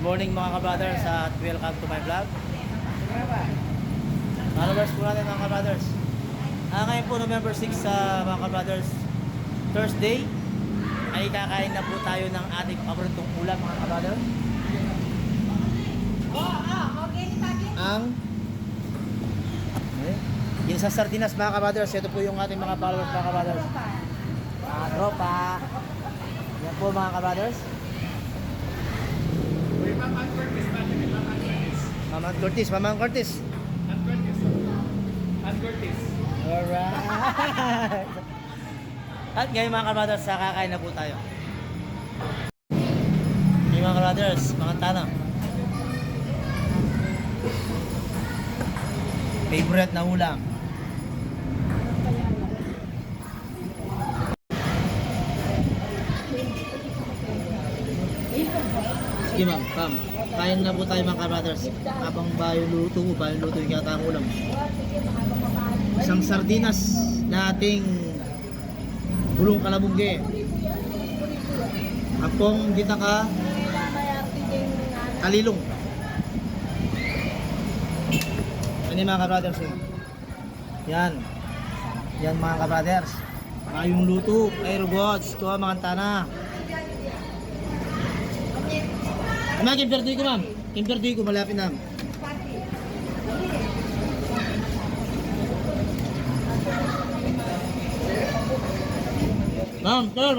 morning mga ka-brothers at welcome to my vlog. Followers po natin mga ka-brothers. Ngayon po November 6 mga ka-brothers, Thursday, ay kakain na po tayo ng ating paboritong ulam mga ka-brothers. Ang yung sa sardinas mga ka-brothers, ito po yung ating mga followers mga ka-brothers. Tropa. Yan po mga ka-brothers. Mama Curtis. Alright. At ngayon mga ka-brothers, kakain na po tayo. Hey mga ka-brothers, mga tanong. Favorite na ulam. Sige ma'am, come. Kain na po tayo mga ka-brothers. Habang bayo luto yung yata ang ulam. Isang sardinas na ating gulong kalabungge. Apong gitaka kalilong. Ano mga ka-brothers eh? Yan mga ka-brothers. Ayong luto, ay robots, kuha mga tana. Ma'am, kimperdoy ko ma'am. Kimperdoy ko, malapit na. Ma'am, sir.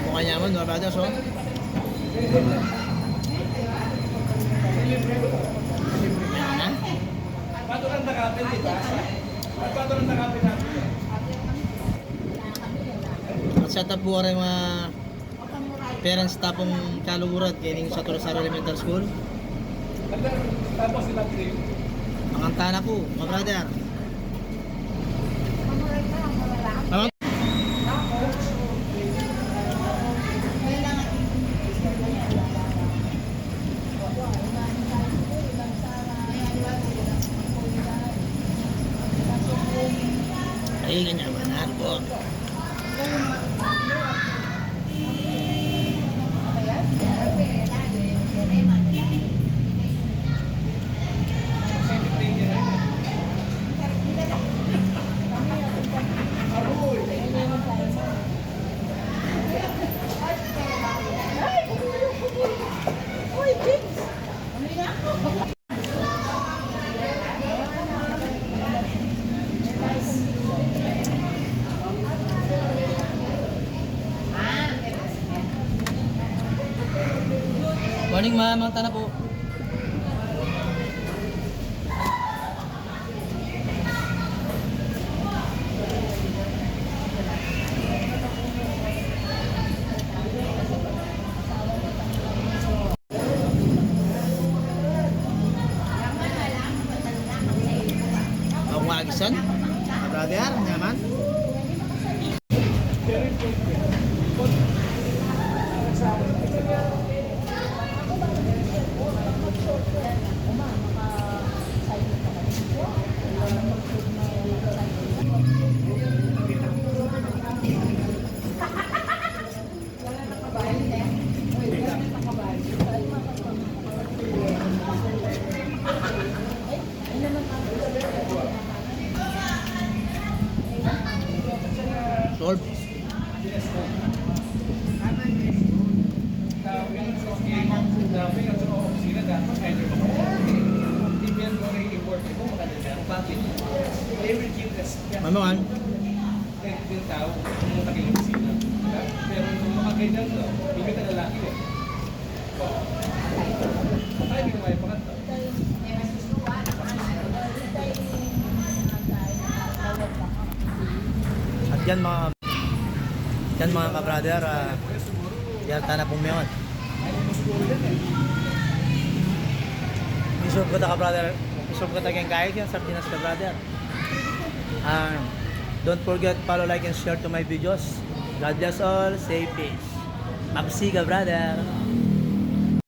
Mukha nyaman, mga brothers, oh. At sa po rin mga parents tapong kalugurat kaya sa Torosaro Elementary School. Ang tana po, mga brother. Ay, ganyan ba na po? Morning ma'am, mga tana po. Ang wagisan, brother, nyaman. Solve. Mamangan. Pero kung makakailan to, hindi ka lalaki eh. Ay, hindi ko may pakat. At yan mga ka-brother, yan tana pong meon. Isog ko ta ka-brother, isog ko ta kayong kahit yan, sardinas ka-brother. Don't forget follow, like, and share to my videos. God bless all, stay peace. Mabsi ka-brother.